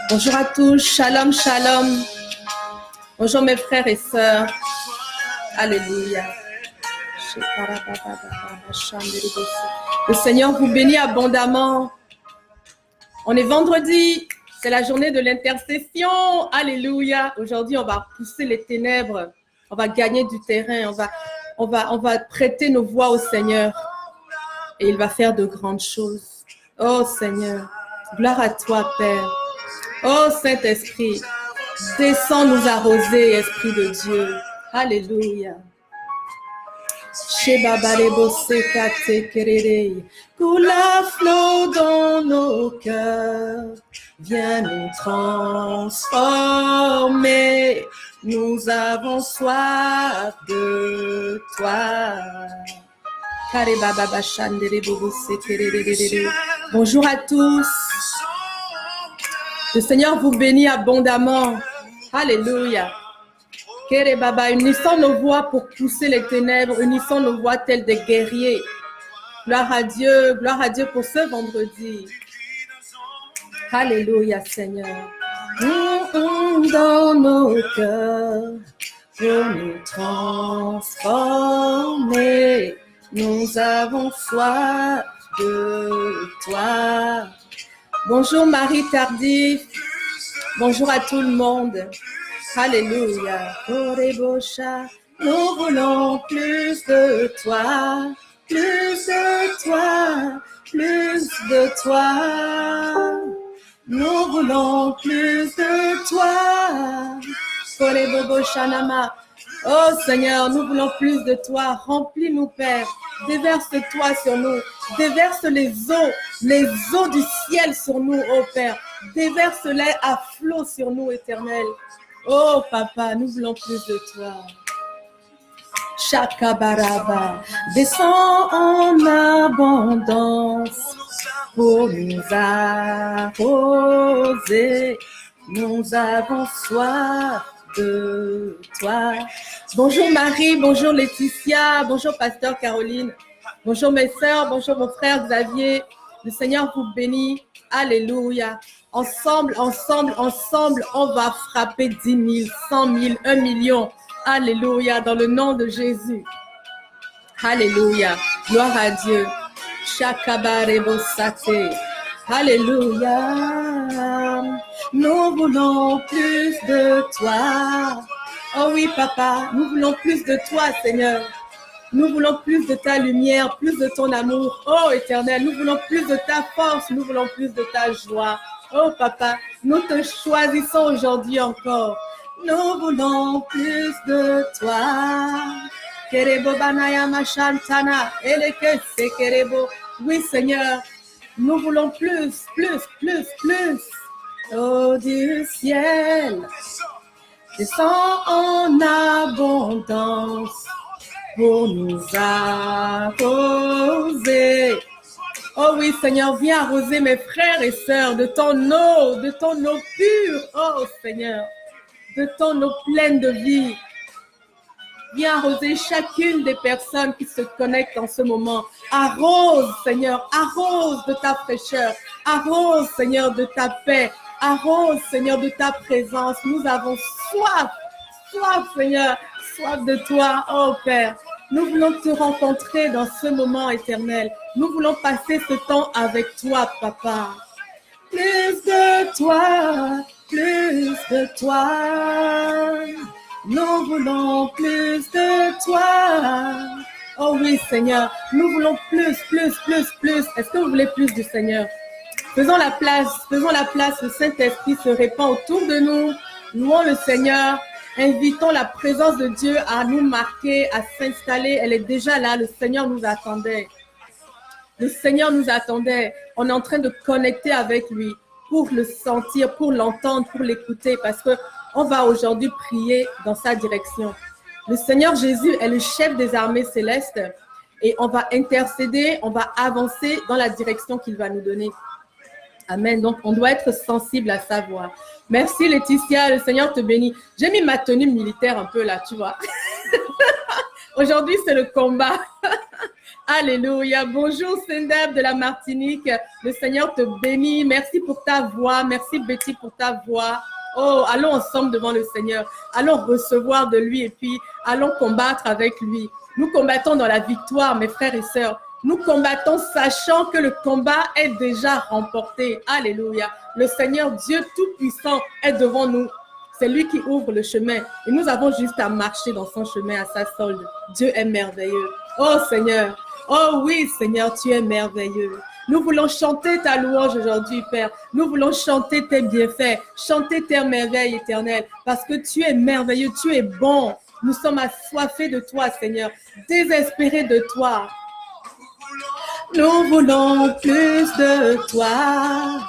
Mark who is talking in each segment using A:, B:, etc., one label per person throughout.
A: Bonjour à tous, shalom, shalom. Bonjour mes frères et sœurs. Alléluia. Le Seigneur vous bénit abondamment. On est vendredi, c'est la journée de l'intercession. Alléluia. Aujourd'hui, on va pousser les ténèbres. On va gagner du terrain. On va prêter nos voix au Seigneur. Et il va faire de grandes choses. Oh Seigneur, gloire à toi, Père. Oh Saint-Esprit, descends nous arroser, Esprit de Dieu. Alléluia. Coula flot dans nos cœurs, viens nous transformer. Nous avons soif de toi. Bonjour à tous. Le Seigneur vous bénit abondamment. Alléluia. Unissons nos voix pour pousser les ténèbres. Unissons nos voix telles des guerriers. Gloire à Dieu pour ce vendredi. Alléluia, Seigneur. Dans nos cœurs, pour nous transformer. Nous avons soif de toi. Bonjour Marie Tardif. Bonjour à tout le monde. Alléluia. Nous voulons plus de toi, plus de toi, plus de toi. Nous voulons plus de toi. Oh Seigneur, nous voulons plus de toi. Remplis-nous, Père. Déverse-toi sur nous. Déverse les eaux du ciel sur nous, oh Père. Déverse-les à flot sur nous, Éternel. Oh Papa, nous voulons plus de toi. Chakabaraba, descends en abondance pour nous arroser. Nous avons soif de toi. Bonjour Marie, bonjour Laetitia, bonjour Pasteur Caroline, bonjour mes sœurs, bonjour mon frère Xavier. Le Seigneur vous bénit. Alléluia. Ensemble, on va frapper 10 000, 100 000, 1 million. Alléluia, dans le nom de Jésus. Alléluia. Gloire à Dieu. Shakabarebosate. Alléluia. Nous voulons plus de toi. Oh oui, Papa, nous voulons plus de toi, Seigneur. Nous voulons plus de ta lumière, plus de ton amour. Oh, Éternel, nous voulons plus de ta force, nous voulons plus de ta joie. Oh, Papa, nous te choisissons aujourd'hui encore. Nous voulons plus de toi. Oui, Seigneur, nous voulons plus. Oh, du ciel, descends en abondance pour nous arroser. Oh oui, Seigneur, viens arroser mes frères et sœurs de ton eau pure. Oh Seigneur, de ton eau pleine de vie. Viens arroser chacune des personnes qui se connectent en ce moment. Arrose, Seigneur, arrose de ta fraîcheur. Arrose, Seigneur, de ta paix. Arrose, Seigneur, de ta présence. Nous avons soif, Seigneur, soif de toi, oh Père. Nous voulons te rencontrer dans ce moment éternel. Nous voulons passer ce temps avec toi, Papa. Plus de toi, plus de toi. Nous voulons plus de toi. Oh oui, Seigneur, nous voulons plus. Est-ce que vous voulez plus du Seigneur? Faisons la place, le Saint-Esprit se répand autour de nous. Louons le Seigneur. Invitons la présence de Dieu à nous marquer, à s'installer. Elle est déjà là. Le Seigneur nous attendait. On est en train de connecter avec lui pour le sentir, pour l'entendre, pour l'écouter, parce qu'on va aujourd'hui prier dans sa direction. Le Seigneur Jésus est le chef des armées célestes et on va intercéder, on va avancer dans la direction qu'il va nous donner. Amen. Donc, on doit être sensible à sa voix. Merci Laetitia, le Seigneur te bénit. J'ai mis ma tenue militaire un peu là, tu vois. Aujourd'hui, c'est le combat. Alléluia. Bonjour Sendeb de la Martinique. Le Seigneur te bénit. Merci pour ta voix. Merci Betty pour ta voix. Oh, allons ensemble devant le Seigneur. Allons recevoir de lui et puis allons combattre avec lui. Nous combattons dans la victoire, mes frères et sœurs. Nous combattons sachant que le combat est déjà remporté. Alléluia. Le Seigneur Dieu Tout-Puissant est devant nous. C'est lui qui ouvre le chemin. Et nous avons juste à marcher dans son chemin à sa solde. Dieu est merveilleux. Oh Seigneur. Oh oui Seigneur, tu es merveilleux. Nous voulons chanter ta louange aujourd'hui, Père. Nous voulons chanter tes bienfaits, chanter tes merveilles éternelles. Parce que tu es merveilleux, tu es bon. Nous sommes assoiffés de toi, Seigneur. Désespérés de toi. Nous voulons plus de toi.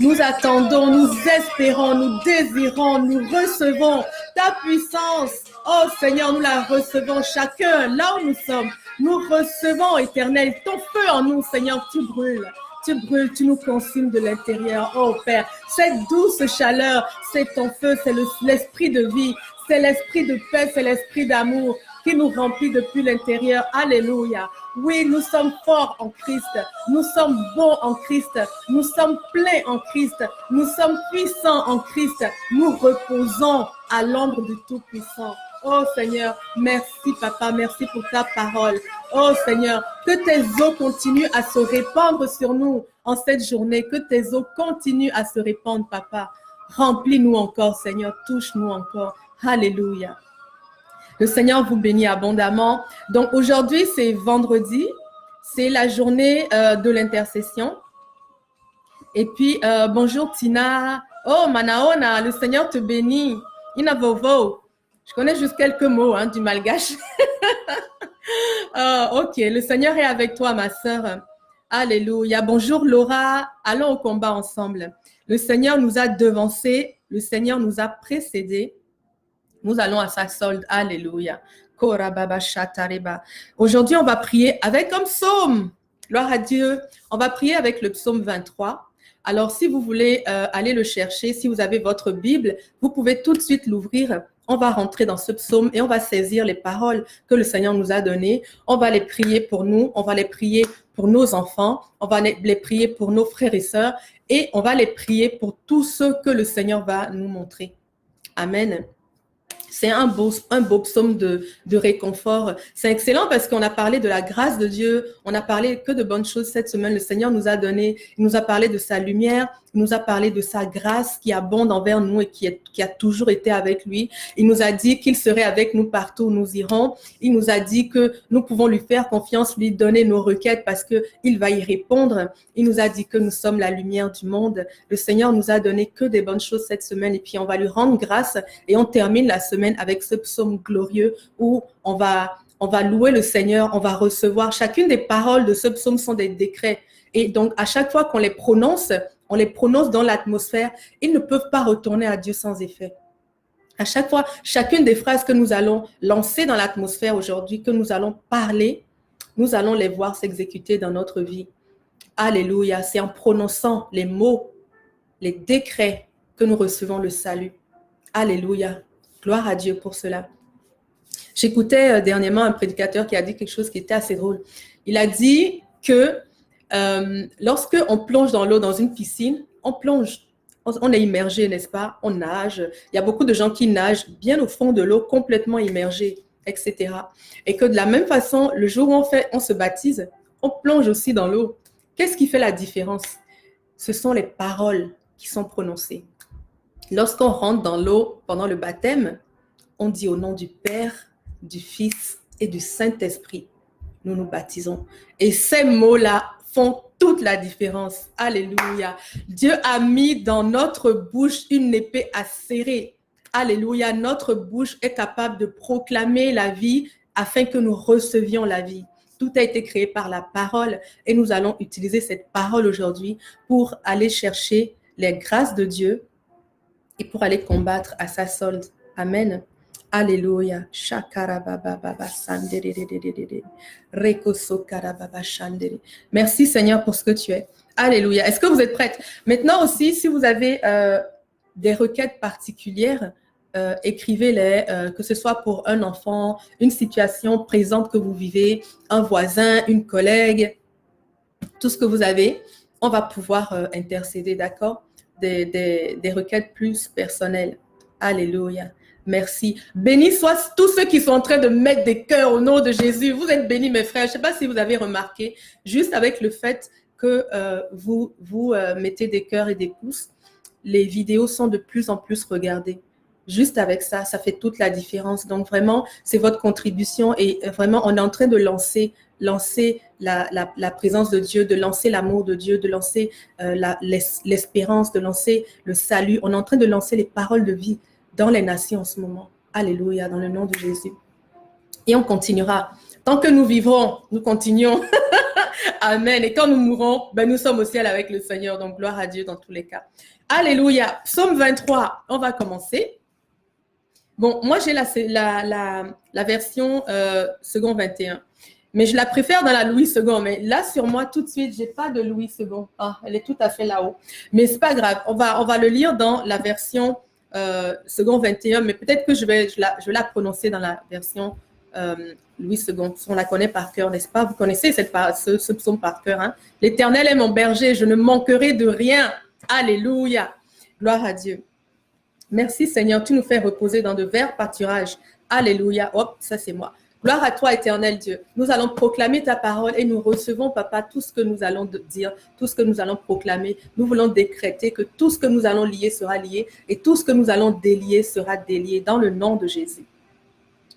A: Nous attendons, nous espérons, nous désirons, nous recevons ta puissance. Oh Seigneur, nous la recevons chacun là où nous sommes. Nous recevons, Éternel, ton feu en nous, Seigneur, tu brûles, tu nous consumes de l'intérieur. Oh Père, cette douce chaleur, c'est ton feu, c'est l'esprit de vie, c'est l'esprit de paix, c'est l'esprit d'amour qui nous remplit depuis l'intérieur. Alléluia. Oui, nous sommes forts en Christ. Nous sommes bons en Christ. Nous sommes pleins en Christ. Nous sommes puissants en Christ. Nous reposons à l'ombre du Tout-Puissant. Oh Seigneur, merci Papa, merci pour ta parole. Oh Seigneur, que tes eaux continuent à se répandre sur nous en cette journée. Que tes eaux continuent à se répandre, Papa. Remplis-nous encore, Seigneur. Touche-nous encore. Alléluia. Le Seigneur vous bénit abondamment. Donc aujourd'hui, c'est vendredi. C'est la journée de l'intercession. Et puis, bonjour Tina. Oh, Manaona, le Seigneur te bénit. Inavovo. Je connais juste quelques mots du malgache. Ok, le Seigneur est avec toi, ma sœur. Alléluia. Bonjour Laura. Allons au combat ensemble. Le Seigneur nous a devancés. Le Seigneur nous a précédés. Nous allons à sa solde. Alléluia. Aujourd'hui, on va prier avec un psaume. Gloire à Dieu. On va prier avec le psaume 23. Alors, si vous voulez aller le chercher, si vous avez votre Bible, vous pouvez tout de suite l'ouvrir. On va rentrer dans ce psaume et on va saisir les paroles que le Seigneur nous a données. On va les prier pour nous. On va les prier pour nos enfants. On va les prier pour nos frères et sœurs. Et on va les prier pour tous ceux que le Seigneur va nous montrer. Amen. C'est un beau psaume de réconfort. C'est excellent parce qu'on a parlé de la grâce de Dieu. On a parlé que de bonnes choses cette semaine. Le Seigneur nous a donné, il nous a parlé de sa lumière. Il nous a parlé de sa grâce qui abonde envers nous et qui a toujours été avec lui. Il nous a dit qu'il serait avec nous partout où nous irons. Il nous a dit que nous pouvons lui faire confiance, lui donner nos requêtes parce qu'il va y répondre. Il nous a dit que nous sommes la lumière du monde. Le Seigneur nous a donné que des bonnes choses cette semaine et puis on va lui rendre grâce et on termine la semaine avec ce psaume glorieux où on va louer le Seigneur, on va recevoir. Chacune des paroles de ce psaume sont des décrets. Et donc, à chaque fois qu'on les prononce dans l'atmosphère, ils ne peuvent pas retourner à Dieu sans effet. À chaque fois, chacune des phrases que nous allons lancer dans l'atmosphère aujourd'hui, que nous allons parler, nous allons les voir s'exécuter dans notre vie. Alléluia. C'est en prononçant les mots, les décrets que nous recevons le salut. Alléluia. Gloire à Dieu pour cela. J'écoutais dernièrement un prédicateur qui a dit quelque chose qui était assez drôle. Il a dit que lorsque on plonge dans l'eau, dans une piscine, on plonge. On est immergé, n'est-ce pas? On nage. Il y a beaucoup de gens qui nagent bien au fond de l'eau, complètement immergés, etc. Et que de la même façon, le jour où on se baptise, on plonge aussi dans l'eau. Qu'est-ce qui fait la différence? Ce sont les paroles qui sont prononcées. Lorsqu'on rentre dans l'eau pendant le baptême, on dit au nom du Père, du Fils et du Saint-Esprit. Nous nous baptisons. Et ces mots-là font toute la différence. Alléluia. Dieu a mis dans notre bouche une épée acérée. Alléluia. Notre bouche est capable de proclamer la vie afin que nous recevions la vie. Tout a été créé par la parole et nous allons utiliser cette parole aujourd'hui pour aller chercher les grâces de Dieu et pour aller combattre à sa solde. Amen. Alléluia. Merci Seigneur pour ce que tu es. Alléluia. Est-ce que vous êtes prêtes? Maintenant aussi, si vous avez des requêtes particulières, écrivez-les, que ce soit pour un enfant, une situation présente que vous vivez, un voisin, une collègue, tout ce que vous avez, on va pouvoir intercéder, d'accord? Des requêtes plus personnelles. Alléluia. Merci. Bénis soient tous ceux qui sont en train de mettre des cœurs au nom de Jésus. Vous êtes bénis, mes frères. Je ne sais pas si vous avez remarqué, juste avec le fait que vous mettez des cœurs et des pouces, les vidéos sont de plus en plus regardées. Juste avec ça, ça fait toute la différence. Donc vraiment, c'est votre contribution et vraiment, on est en train de lancer la présence de Dieu, de lancer l'amour de Dieu, de lancer l'espérance, de lancer le salut. On est en train de lancer les paroles de vie dans les nations en ce moment. Alléluia, dans le nom de Jésus. Et on continuera. Tant que nous vivrons, nous continuons. Amen. Et quand nous mourrons, ben nous sommes au ciel avec le Seigneur. Donc, gloire à Dieu dans tous les cas. Alléluia. Psaume 23, on va commencer. Bon, moi, j'ai la version second 21. Mais je la préfère dans la Louis II. Mais là, sur moi, tout de suite, je n'ai pas de Louis II. Ah, elle est tout à fait là-haut. Mais ce n'est pas grave. On va le lire dans la version second 21. Mais peut-être que je vais la prononcer dans la version Louis II. On la connaît par cœur, n'est-ce pas? Vous connaissez ce psaume par cœur. Hein? L'Éternel est mon berger. Je ne manquerai de rien. Alléluia. Gloire à Dieu. Merci Seigneur, tu nous fais reposer dans de verts pâturages. Alléluia. Hop, ça c'est moi. Gloire à toi, éternel Dieu. Nous allons proclamer ta parole et nous recevons, Papa, tout ce que nous allons dire, tout ce que nous allons proclamer. Nous voulons décréter que tout ce que nous allons lier sera lié et tout ce que nous allons délier sera délié dans le nom de Jésus.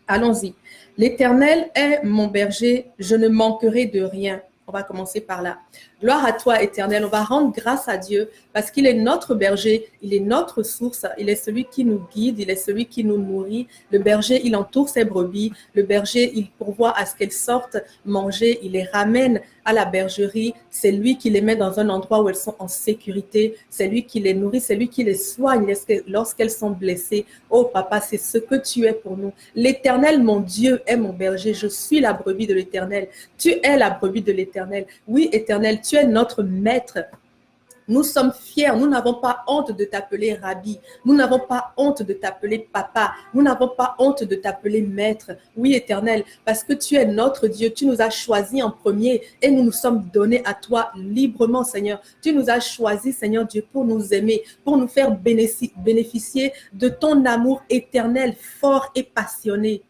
A: Allons-y. L'Éternel est mon berger, je ne manquerai de rien. On va commencer par là. Gloire à toi, éternel. On va rendre grâce à Dieu parce qu'il est notre berger, il est notre source, il est celui qui nous guide, il est celui qui nous nourrit. Le berger, il entoure ses brebis. Le berger, il pourvoit à ce qu'elles sortent manger, il les ramène à la bergerie. C'est lui qui les met dans un endroit où elles sont en sécurité. C'est lui qui les nourrit, c'est lui qui les soigne lorsqu'elles sont blessées. Oh papa, c'est ce que tu es pour nous. L'Éternel, mon Dieu, est mon berger. Je suis la brebis de l'Éternel. Tu es la brebis de l'Éternel. Oui, Éternel, tu es notre maître. Nous sommes fiers, nous n'avons pas honte de t'appeler Rabbi, nous n'avons pas honte de t'appeler Papa, nous n'avons pas honte de t'appeler Maître. Oui, Éternel, parce que tu es notre Dieu, tu nous as choisis en premier et nous nous sommes donnés à toi librement, Seigneur. Tu nous as choisis, Seigneur Dieu, pour nous aimer, pour nous faire bénéficier de ton amour éternel, fort et passionné.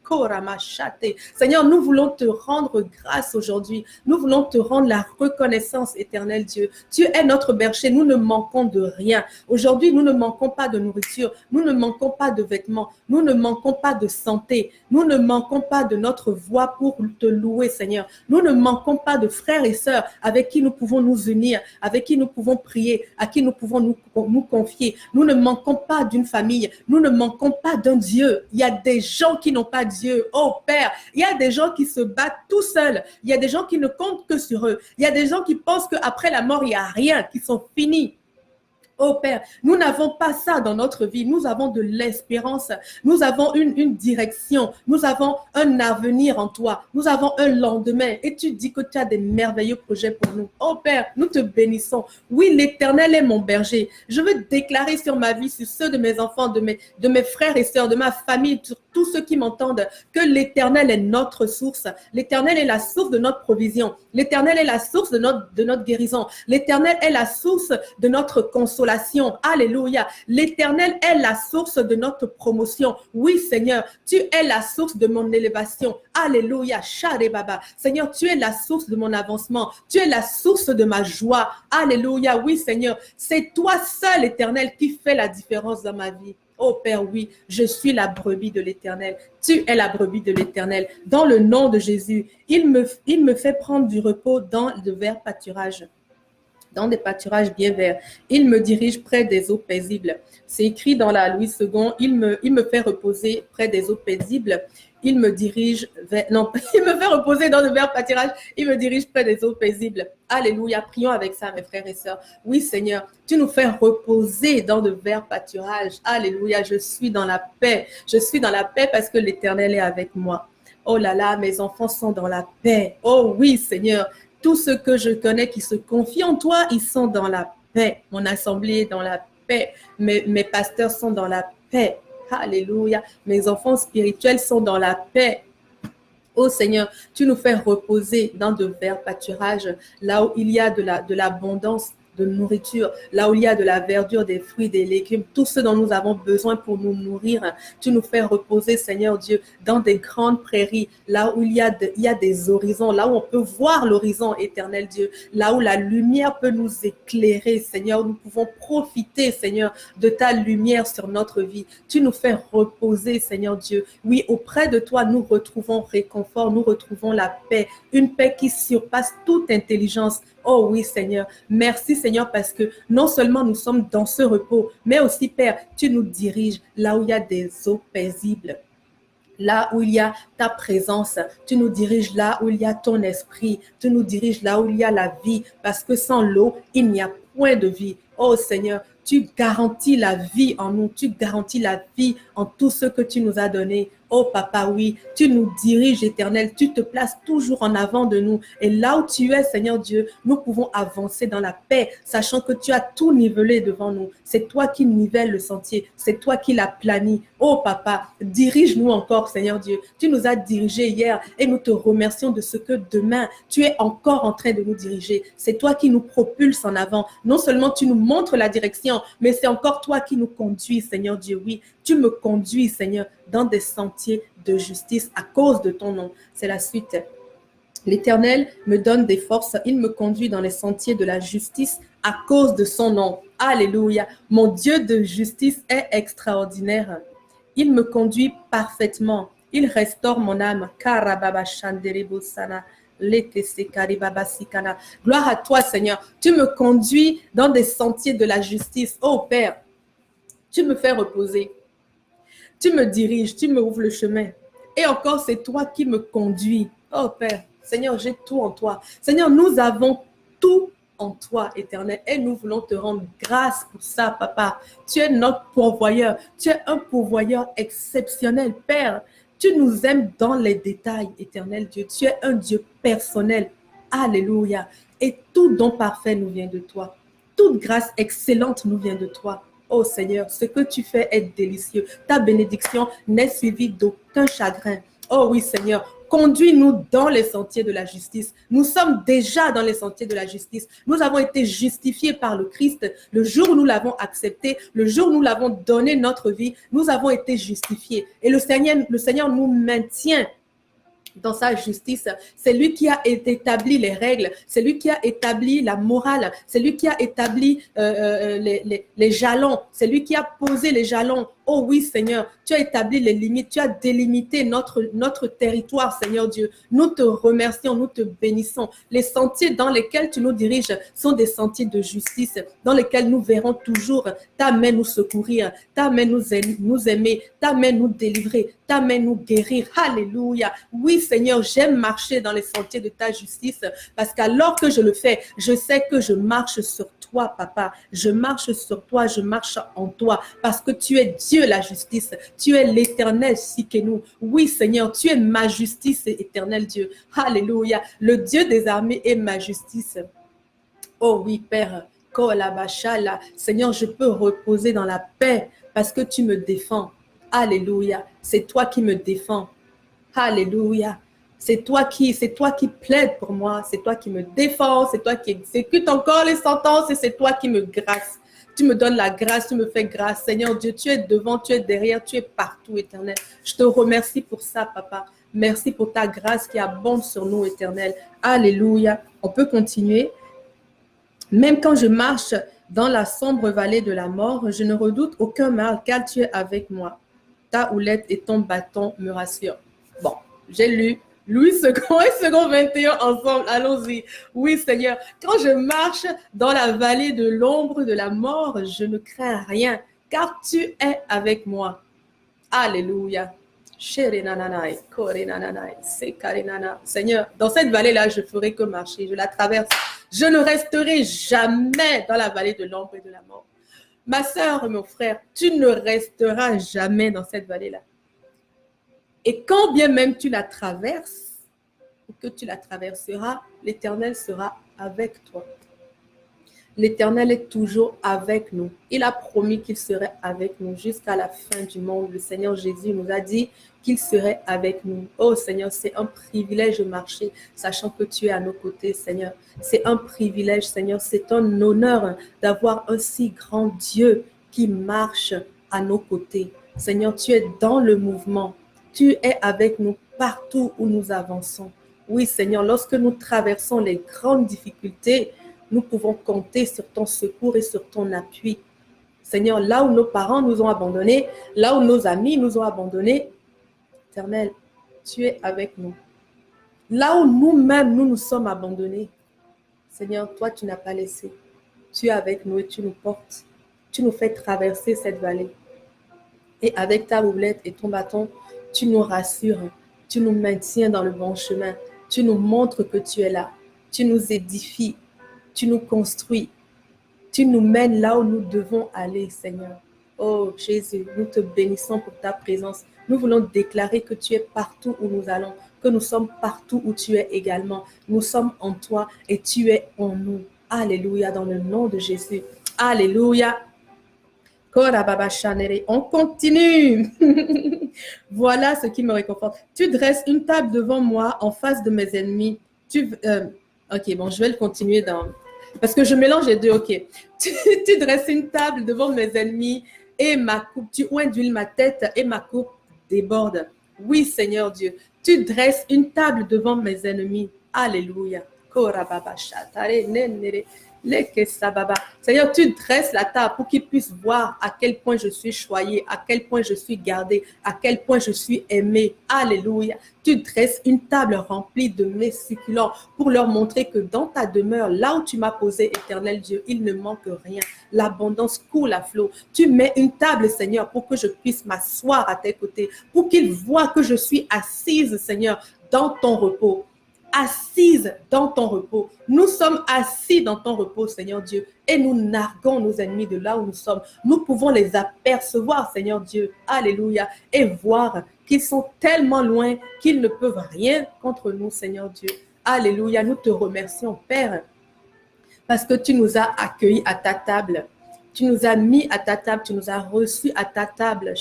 A: Seigneur, nous voulons te rendre grâce aujourd'hui. Nous voulons te rendre la reconnaissance, éternel Dieu. Tu es notre berger, nous ne manquons de rien. Aujourd'hui, nous ne manquons pas de nourriture, nous ne manquons pas de vêtements, nous ne manquons pas de santé, nous ne manquons pas de notre voix pour te louer, Seigneur. Nous ne manquons pas de frères et sœurs avec qui nous pouvons nous unir, avec qui nous pouvons prier, à qui nous pouvons nous confier. Nous ne manquons pas d'une famille, nous ne manquons pas d'un Dieu. Il y a des gens qui n'ont pas Dieu. Oh Père, il y a des gens qui se battent tout seuls. Il y a des gens qui ne comptent que sur eux. Il y a des gens qui pensent qu'après la mort, il n'y a rien, qui sont finis. Oh Père, nous n'avons pas ça dans notre vie. Nous avons de l'espérance. Nous avons une direction. Nous avons un avenir en toi. Nous avons un lendemain. Et tu dis que tu as des merveilleux projets pour nous. Oh Père, nous te bénissons. Oui, l'Éternel est mon berger. Je veux déclarer sur ma vie, sur ceux de mes enfants, de mes frères et sœurs, de ma famille, sur tous ceux qui m'entendent, que l'Éternel est notre source. L'Éternel est la source de notre provision. L'Éternel est la source de notre guérison. L'Éternel est la source de notre consolation. Alléluia. L'Éternel est la source de notre promotion. Oui, Seigneur, tu es la source de mon élévation. Alléluia. Baba. Seigneur, tu es la source de mon avancement. Tu es la source de ma joie. Alléluia. Oui, Seigneur, c'est toi seul, Éternel, qui fait la différence dans ma vie. Oh Père, oui, je suis la brebis de l'Éternel. Tu es la brebis de l'Éternel. Dans le nom de Jésus, il me fait prendre du repos dans de verts pâturages. Dans des pâturages bien verts. Il me dirige près des eaux paisibles. C'est écrit dans la Louis II. Il me fait reposer près des eaux paisibles. Il me dirige vers... Non, il me fait reposer dans de verts pâturages. Il me dirige près des eaux paisibles. Alléluia. Prions avec ça, mes frères et sœurs. Oui, Seigneur, tu nous fais reposer dans de verts pâturages. Alléluia. Je suis dans la paix. Je suis dans la paix parce que l'Éternel est avec moi. Oh là là, mes enfants sont dans la paix. Oh oui, Seigneur. Tous ceux que je connais qui se confient en toi, ils sont dans la paix. Mon assemblée est dans la paix. Mes pasteurs sont dans la paix. Alléluia. Mes enfants spirituels sont dans la paix. Oh Seigneur, tu nous fais reposer dans de verts pâturages, là où il y a de l'abondance de nourriture, là où il y a de la verdure, des fruits, des légumes, tout ce dont nous avons besoin pour nous nourrir. Tu nous fais reposer, Seigneur Dieu, dans des grandes prairies, là où il y a des horizons, là où on peut voir l'horizon, éternel Dieu, là où la lumière peut nous éclairer, Seigneur. Nous pouvons profiter, Seigneur, de ta lumière sur notre vie. Tu nous fais reposer, Seigneur Dieu. Oui, auprès de toi, nous retrouvons réconfort, nous retrouvons la paix, une paix qui surpasse toute intelligence. Oh oui, Seigneur. Merci, Seigneur, parce que non seulement nous sommes dans ce repos, mais aussi, Père, tu nous diriges là où il y a des eaux paisibles. Là où il y a ta présence, tu nous diriges là où il y a ton esprit, tu nous diriges là où il y a la vie, parce que sans l'eau, il n'y a point de vie. Oh Seigneur, tu garantis la vie en nous, tu garantis la vie en tout ce que tu nous as donné. Oh Papa, oui, tu nous diriges, Éternel, tu te places toujours en avant de nous. Et là où tu es, Seigneur Dieu, nous pouvons avancer dans la paix, sachant que tu as tout nivelé devant nous. C'est toi qui nivelles le sentier, c'est toi qui l'aplanis. Oh Papa, dirige-nous encore, Seigneur Dieu. Tu nous as dirigés hier et nous te remercions de ce que demain, tu es encore en train de nous diriger. C'est toi qui nous propulse en avant. Non seulement tu nous montres la direction, mais c'est encore toi qui nous conduis, Seigneur Dieu. Oui, tu me conduis, Seigneur, dans des sentiers de justice à cause de ton nom. C'est la suite. L'Éternel me donne des forces. Il me conduit dans les sentiers de la justice à cause de son nom. Alléluia. Mon Dieu de justice est extraordinaire. Il me conduit parfaitement. Il restaure mon âme. Gloire à toi, Seigneur. Tu me conduis dans des sentiers de la justice. Oh Père, tu me fais reposer. Tu me diriges, tu me ouvres le chemin. Et encore, c'est toi qui me conduis. Oh Père, Seigneur, j'ai tout en toi. Seigneur, nous avons tout en toi, Éternel. Et nous voulons te rendre grâce pour ça, Papa. Tu es notre pourvoyeur. Tu es un pourvoyeur exceptionnel, Père. Tu nous aimes dans les détails, Éternel Dieu. Tu es un Dieu personnel. Alléluia. Et tout don parfait nous vient de toi. Toute grâce excellente nous vient de toi. Oh Seigneur, ce que tu fais est délicieux. Ta bénédiction n'est suivie d'aucun chagrin. Oh oui Seigneur, conduis-nous dans les sentiers de la justice. Nous sommes déjà dans les sentiers de la justice. Nous avons été justifiés par le Christ. Le jour où nous l'avons accepté, le jour où nous l'avons donné notre vie, nous avons été justifiés. Et le Seigneur nous maintient dans sa justice. C'est lui qui a établi les règles, c'est lui qui a établi la morale, c'est lui qui a établi les jalons, c'est lui qui a posé les jalons. Oh oui, Seigneur, tu as établi les limites, tu as délimité notre territoire, Seigneur Dieu. Nous te remercions, nous te bénissons. Les sentiers dans lesquels tu nous diriges sont des sentiers de justice, dans lesquels nous verrons toujours ta main nous secourir, ta main nous aimer, ta main nous délivrer, ta main nous guérir. Alléluia. Oui, Seigneur, j'aime marcher dans les sentiers de ta justice parce qu'alors que je le fais, je sais que je marche sur toi, Papa. Je marche sur toi, je marche en toi parce que tu es Dieu la justice. Tu es l'éternel Sikenu. Oui, Seigneur, tu es ma justice, éternel Dieu. Alléluia. Le Dieu des armées est ma justice. Oh oui, Père. Seigneur, je peux reposer dans la paix parce que tu me défends. Alléluia. C'est toi qui me défends. Alléluia. C'est toi qui plaides pour moi. C'est toi qui me défends. C'est toi qui exécute encore les sentences et c'est toi qui me grâce. Tu me donnes la grâce, tu me fais grâce. Seigneur Dieu, tu es devant, tu es derrière, tu es partout, éternel. Je te remercie pour ça, Papa. Merci pour ta grâce qui abonde sur nous, éternel. Alléluia. On peut continuer. Même quand je marche dans la sombre vallée de la mort, je ne redoute aucun mal, car tu es avec moi. Ta houlette et ton bâton me rassurent. Bon, j'ai lu Louis II et II 21 ensemble. Allons-y. Oui, Seigneur. Quand je marche dans la vallée de l'ombre de la mort, je ne crains rien, car tu es avec moi. Alléluia. Seigneur, dans cette vallée-là, je ferai que marcher. Je la traverse. Je ne resterai jamais dans la vallée de l'ombre et de la mort. Ma sœur, mon frère, tu ne resteras jamais dans cette vallée-là. Et quand bien même tu la traverses, ou que tu la traverseras, l'Éternel sera avec toi. L'Éternel est toujours avec nous. Il a promis qu'il serait avec nous jusqu'à la fin du monde. Le Seigneur Jésus nous a dit qu'il serait avec nous. Oh Seigneur, c'est un privilège de marcher, sachant que tu es à nos côtés, Seigneur. C'est un privilège, Seigneur. C'est un honneur d'avoir un si grand Dieu qui marche à nos côtés. Seigneur, tu es dans le mouvement. Tu es avec nous partout où nous avançons. Oui, Seigneur, lorsque nous traversons les grandes difficultés, nous pouvons compter sur ton secours et sur ton appui. Seigneur, là où nos parents nous ont abandonnés, là où nos amis nous ont abandonnés, Éternel, tu es avec nous. Là où nous-mêmes, nous nous sommes abandonnés, Seigneur, toi, tu n'as pas laissé. Tu es avec nous et tu nous portes. Tu nous fais traverser cette vallée. Et avec ta roulette et ton bâton, tu nous rassures. Tu nous maintiens dans le bon chemin. Tu nous montres que tu es là. Tu nous édifies. Tu nous construis. Tu nous mènes là où nous devons aller, Seigneur. Oh Jésus, nous te bénissons pour ta présence. Nous voulons déclarer que tu es partout où nous allons, que nous sommes partout où tu es également. Nous sommes en toi et tu es en nous. Alléluia, dans le nom de Jésus. Alléluia. On continue. Voilà ce qui me réconforte. Tu dresses une table devant moi en face de mes ennemis. Ok, bon, je vais le continuer parce que je mélange les deux. Ok. Tu dresses une table devant mes ennemis et ma coupe. Tu oins d'huile ma tête et ma coupe déborde. Oui, Seigneur Dieu. Tu dresses une table devant mes ennemis. Alléluia. Seigneur, tu dresses la table pour qu'ils puissent voir à quel point je suis choyé, à quel point je suis gardé, à quel point je suis aimé. Alléluia. Tu dresses une table remplie de mets succulents pour leur montrer que dans ta demeure, là où tu m'as posé, Éternel Dieu, il ne manque rien. L'abondance coule à flot. Tu mets une table, Seigneur, pour que je puisse m'asseoir à tes côtés, pour qu'ils voient que je suis assise, Seigneur, dans ton repos. Assise dans ton repos. Nous sommes assis dans ton repos, Seigneur Dieu, et nous narguons nos ennemis de là où nous sommes. Nous pouvons les apercevoir, Seigneur Dieu, alléluia, et voir qu'ils sont tellement loin qu'ils ne peuvent rien contre nous, Seigneur Dieu. Alléluia, nous te remercions, Père, parce que tu nous as accueillis à ta table. Tu nous as mis à ta table, tu nous as reçus à ta table.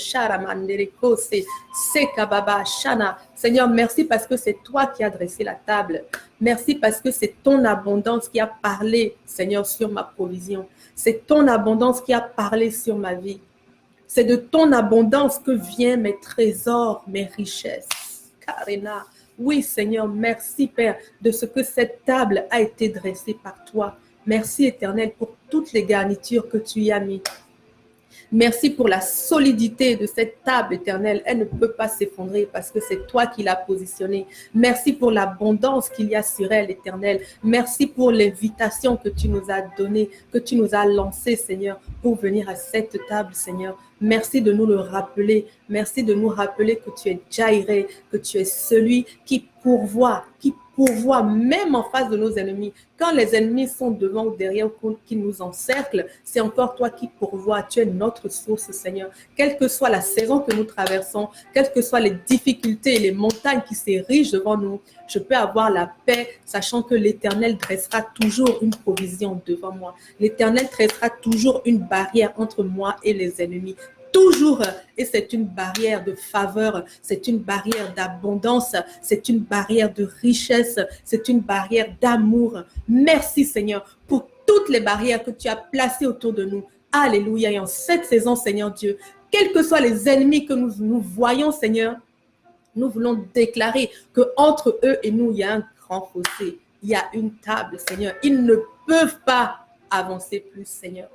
A: Seigneur, merci parce que c'est toi qui as dressé la table. Merci parce que c'est ton abondance qui a parlé, Seigneur, sur ma provision. C'est ton abondance qui a parlé sur ma vie. C'est de ton abondance que viennent mes trésors, mes richesses. Karina. Oui, Seigneur, merci, Père, de ce que cette table a été dressée par toi. Merci, Éternel, pour toutes les garnitures que tu y as mis. Merci pour la solidité de cette table, Éternelle. Elle ne peut pas s'effondrer parce que c'est toi qui l'as positionnée. Merci pour l'abondance qu'il y a sur elle, Éternel. Merci pour l'invitation que tu nous as donnée, que tu nous as lancée, Seigneur, pour venir à cette table, Seigneur. Merci de nous le rappeler. Merci de nous rappeler que tu es Jairé, que tu es celui qui pourvoit même en face de nos ennemis. Quand les ennemis sont devant ou derrière ou qui nous encerclent, c'est encore toi qui pourvois. Tu es notre source, Seigneur. Quelle que soit la saison que nous traversons, quelles que soient les difficultés et les montagnes qui s'érigent devant nous, je peux avoir la paix, sachant que l'Éternel dressera toujours une provision devant moi. L'Éternel dressera toujours une barrière entre moi et les ennemis. Toujours, et c'est une barrière de faveur, c'est une barrière d'abondance, c'est une barrière de richesse, c'est une barrière d'amour. Merci Seigneur pour toutes les barrières que tu as placées autour de nous. Alléluia. Et en cette saison, Seigneur Dieu, quels que soient les ennemis que nous voyons, Seigneur, nous voulons déclarer qu'entre eux et nous, il y a un grand fossé, il y a une table, Seigneur. Ils ne peuvent pas avancer plus, Seigneur,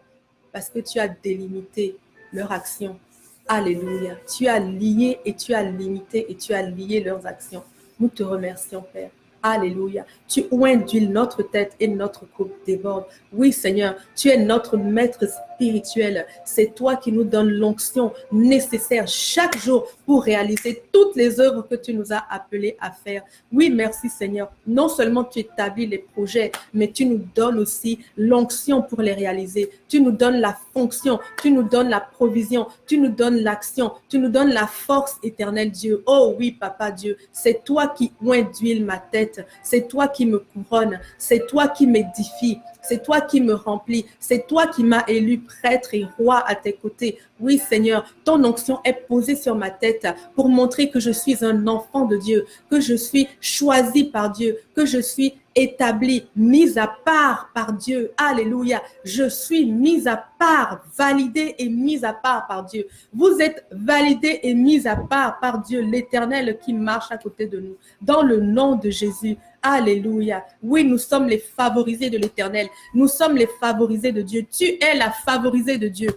A: parce que tu as délimité leur action. Alléluia. Tu as lié et tu as limité et tu as lié leurs actions. Nous te remercions, Père. Alléluia. Tu oins d'huile notre tête et notre coupe déborde. Oui, Seigneur, tu es notre maître spirituel. C'est toi qui nous donnes l'onction nécessaire chaque jour pour réaliser toutes les œuvres que tu nous as appelés à faire. Oui, merci, Seigneur. Non seulement tu établis les projets, mais tu nous donnes aussi l'onction pour les réaliser. Tu nous donnes la fonction, tu nous donnes la provision, tu nous donnes l'action, tu nous donnes la force, éternel Dieu. Oh oui, Papa Dieu, c'est toi qui oins d'huile ma tête. C'est toi qui me couronne, c'est toi qui m'édifie, C'est toi qui me remplis. C'est toi qui m'as élu prêtre et roi à tes côtés. Oui, Seigneur, ton onction est posée sur ma tête pour montrer que je suis un enfant de Dieu, que je suis choisi par Dieu, que je suis établi, mis à part par Dieu. Alléluia. Je suis mis à part, validé et mis à part par Dieu. Vous êtes validé et mis à part par Dieu, l'Éternel qui marche à côté de nous. Dans le nom de Jésus. Alléluia. Oui, nous sommes les favorisés de l'Éternel. Nous sommes les favorisés de Dieu. Tu es la favorisée de Dieu.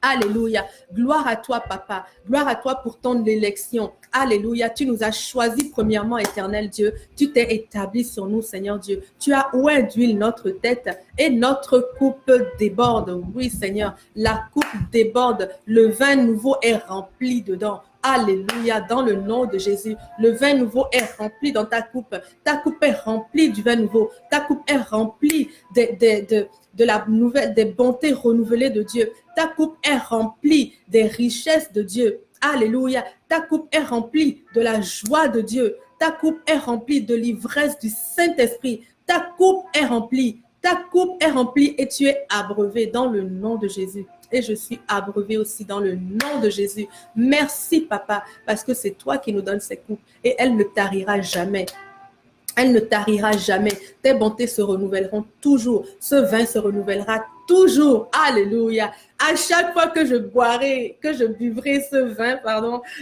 A: Alléluia. Gloire à toi, Papa. Gloire à toi pour ton élection. Alléluia. Tu nous as choisis premièrement, Éternel Dieu. Tu t'es établi sur nous, Seigneur Dieu. Tu as oint d'huile notre tête et notre coupe déborde. Oui, Seigneur. La coupe déborde. Le vin nouveau est rempli dedans. Alléluia, dans le nom de Jésus. Le vin nouveau est rempli dans ta coupe. Ta coupe est remplie du vin nouveau. Ta coupe est remplie de la nouvelle, des bontés renouvelées de Dieu. Ta coupe est remplie des richesses de Dieu. Alléluia. Ta coupe est remplie de la joie de Dieu. Ta coupe est remplie de l'ivresse du Saint-Esprit. Ta coupe est remplie. Ta coupe est remplie et tu es abreuvé dans le nom de Jésus. Et je suis abreuvé aussi dans le nom de Jésus. Merci, Papa, parce que c'est toi qui nous donnes ces coupes et elle ne tarira jamais. Elle ne tarira jamais. Tes bontés se renouvelleront toujours. Ce vin se renouvellera toujours. Alléluia. À chaque fois que je boirai, que je buvrai ce vin,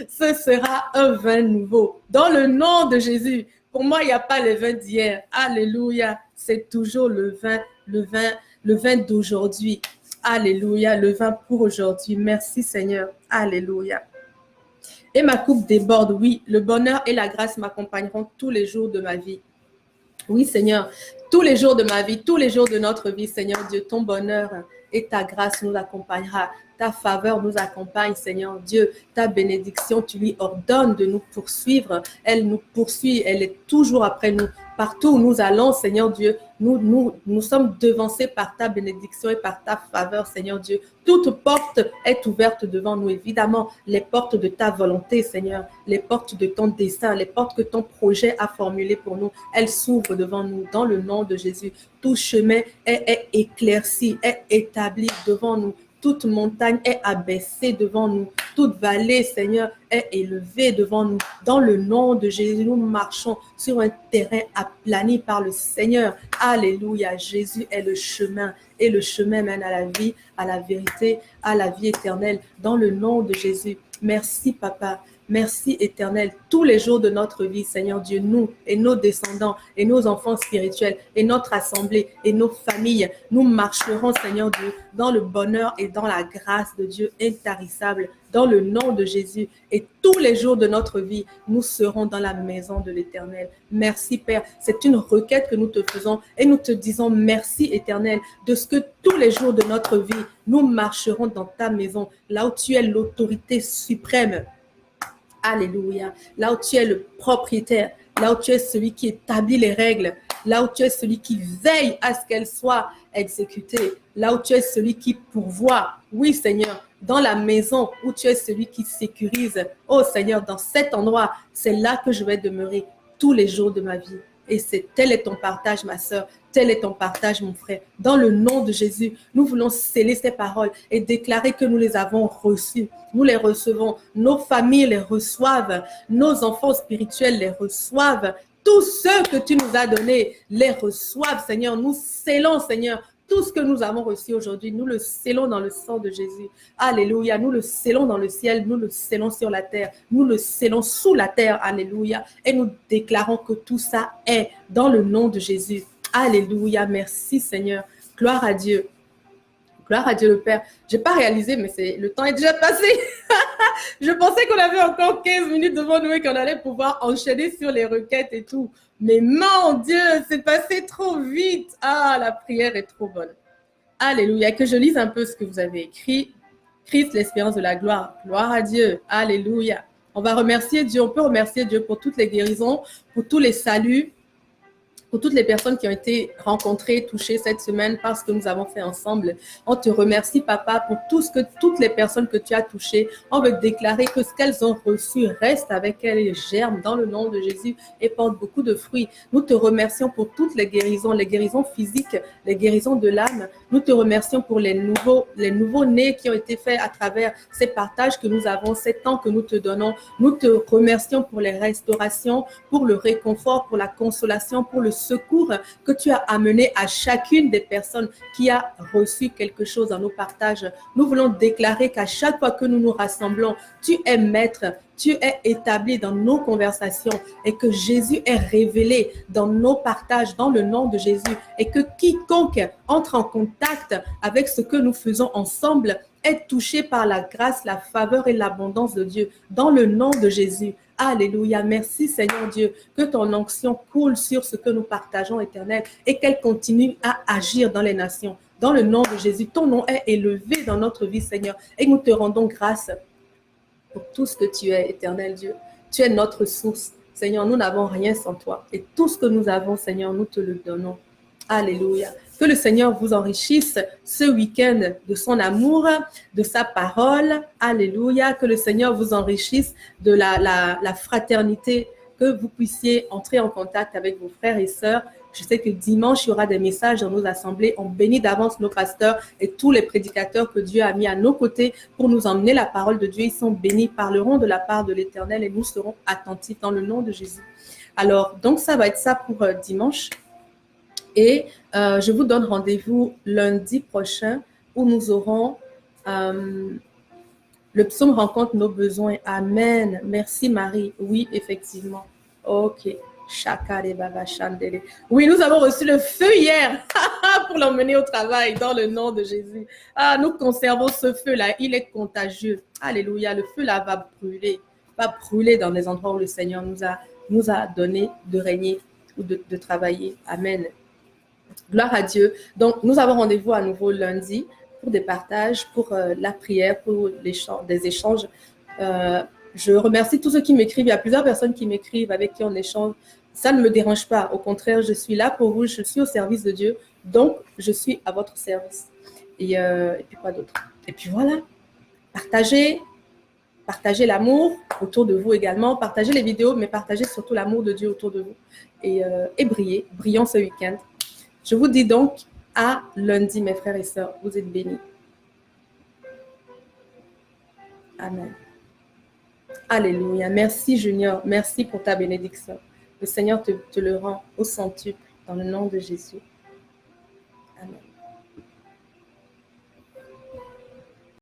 A: ce sera un vin nouveau. Dans le nom de Jésus. Pour moi, il n'y a pas le vin d'hier. Alléluia. C'est toujours le vin d'aujourd'hui. Alléluia, le vin pour aujourd'hui. Merci Seigneur. Alléluia. Et ma coupe déborde, oui, le bonheur et la grâce m'accompagneront tous les jours de ma vie. Oui Seigneur, tous les jours de ma vie, tous les jours de notre vie, Seigneur Dieu, ton bonheur et ta grâce nous accompagnera. Ta faveur nous accompagne, Seigneur Dieu. Ta bénédiction, tu lui ordonnes de nous poursuivre. Elle nous poursuit, elle est toujours après nous. Partout où nous allons, Seigneur Dieu, nous sommes devancés par ta bénédiction et par ta faveur, Seigneur Dieu. Toute porte est ouverte devant nous, évidemment. Les portes de ta volonté, Seigneur, les portes de ton dessein, les portes que ton projet a formulées pour nous, elles s'ouvrent devant nous dans le nom de Jésus. Tout chemin est éclairci, est établi devant nous. Toute montagne est abaissée devant nous. Toute vallée, Seigneur, est élevée devant nous. Dans le nom de Jésus, nous marchons sur un terrain aplani par le Seigneur. Alléluia. Jésus est le chemin. Et le chemin mène à la vie, à la vérité, à la vie éternelle. Dans le nom de Jésus. Merci, Papa. Merci éternel, tous les jours de notre vie, Seigneur Dieu, nous et nos descendants et nos enfants spirituels et notre assemblée et nos familles, nous marcherons, Seigneur Dieu, dans le bonheur et dans la grâce de Dieu intarissable, dans le nom de Jésus. Et tous les jours de notre vie, nous serons dans la maison de l'Éternel. Merci Père, c'est une requête que nous te faisons et nous te disons merci éternel de ce que tous les jours de notre vie, nous marcherons dans ta maison, là où tu es l'autorité suprême. Alléluia. Là où tu es le propriétaire, là où tu es celui qui établit les règles, là où tu es celui qui veille à ce qu'elles soient exécutées, là où tu es celui qui pourvoit. Oui, Seigneur, dans la maison où tu es celui qui sécurise. Oh Seigneur, dans cet endroit, c'est là que je vais demeurer tous les jours de ma vie. Et tel est ton partage, ma sœur. Tel est ton partage, mon frère. Dans le nom de Jésus, nous voulons sceller ces paroles et déclarer que nous les avons reçues. Nous les recevons. Nos familles les reçoivent. Nos enfants spirituels les reçoivent. Tous ceux que tu nous as donnés les reçoivent, Seigneur. Nous scellons, Seigneur. Tout ce que nous avons reçu aujourd'hui, nous le scellons dans le sang de Jésus. Alléluia. Nous le scellons dans le ciel, nous le scellons sur la terre, nous le scellons sous la terre. Alléluia. Et nous déclarons que tout ça est dans le nom de Jésus. Alléluia. Merci Seigneur. Gloire à Dieu. Gloire à Dieu le Père. Je n'ai pas réalisé, mais le temps est déjà passé. Je pensais qu'on avait encore 15 minutes devant nous et qu'on allait pouvoir enchaîner sur les requêtes et tout. Mais mon Dieu, c'est passé trop vite. Ah, la prière est trop bonne. Alléluia. Que je lise un peu ce que vous avez écrit. Christ, l'espérance de la gloire. Gloire à Dieu. Alléluia. On va remercier Dieu. On peut remercier Dieu pour toutes les guérisons, pour tous les saluts, pour toutes les personnes qui ont été rencontrées, touchées cette semaine par ce que nous avons fait ensemble. On te remercie, Papa, pour toutes les personnes que tu as touchées. On veut déclarer que ce qu'elles ont reçu reste avec elles et germe dans le nom de Jésus et porte beaucoup de fruits. Nous te remercions pour toutes les guérisons physiques, les guérisons de l'âme. Nous te remercions pour les nouveaux-nés qui ont été faits à travers ces partages que nous avons, ces temps que nous te donnons. Nous te remercions pour les restaurations, pour le réconfort, pour la consolation, pour le secours que tu as amené à chacune des personnes qui a reçu quelque chose dans nos partages. Nous voulons déclarer qu'à chaque fois que nous nous rassemblons, tu es maître, tu es établi dans nos conversations et que Jésus est révélé dans nos partages dans le nom de Jésus et que quiconque entre en contact avec ce que nous faisons ensemble est touché par la grâce, la faveur et l'abondance de Dieu dans le nom de Jésus. Alléluia. Merci Seigneur Dieu, que ton onction coule sur ce que nous partageons, Éternel, et qu'elle continue à agir dans les nations. Dans le nom de Jésus, ton nom est élevé dans notre vie, Seigneur, et nous te rendons grâce pour tout ce que tu es, Éternel Dieu. Tu es notre source. Seigneur, nous n'avons rien sans toi. Et tout ce que nous avons, Seigneur, nous te le donnons. Alléluia. Que le Seigneur vous enrichisse ce week-end de son amour, de sa parole. Alléluia. Que le Seigneur vous enrichisse de la fraternité, que vous puissiez entrer en contact avec vos frères et sœurs. Je sais que dimanche, il y aura des messages dans nos assemblées. On bénit d'avance nos pasteurs et tous les prédicateurs que Dieu a mis à nos côtés pour nous emmener la parole de Dieu. Ils sont bénis, parleront de la part de l'Éternel et nous serons attentifs dans le nom de Jésus. Alors, donc ça va être ça pour dimanche. Et je vous donne rendez-vous lundi prochain où nous aurons le psaume rencontre nos besoins. Amen. Merci Marie. Oui, effectivement. Ok. Oui, nous avons reçu le feu hier pour l'emmener au travail dans le nom de Jésus. Ah, nous conservons ce feu-là. Il est contagieux. Alléluia. Le feu-là va brûler dans les endroits où le Seigneur nous a donné de régner ou de travailler. Amen. Gloire à Dieu. Donc, nous avons rendez-vous à nouveau lundi pour des partages, pour la prière, pour des échanges. Je remercie tous ceux qui m'écrivent. Il y a plusieurs personnes qui m'écrivent, avec qui on échange. Ça ne me dérange pas. Au contraire, je suis là pour vous. Je suis au service de Dieu. Donc, je suis à votre service. Et puis quoi d'autre? Et puis voilà. Partagez l'amour autour de vous également. Partagez les vidéos, mais partagez surtout l'amour de Dieu autour de vous. Et brillez. Brillons ce week-end. Je vous dis donc à lundi, mes frères et sœurs. Vous êtes bénis. Amen. Alléluia. Merci, Junior. Merci pour ta bénédiction. Le Seigneur te le rend au centuple dans le nom de Jésus. Amen.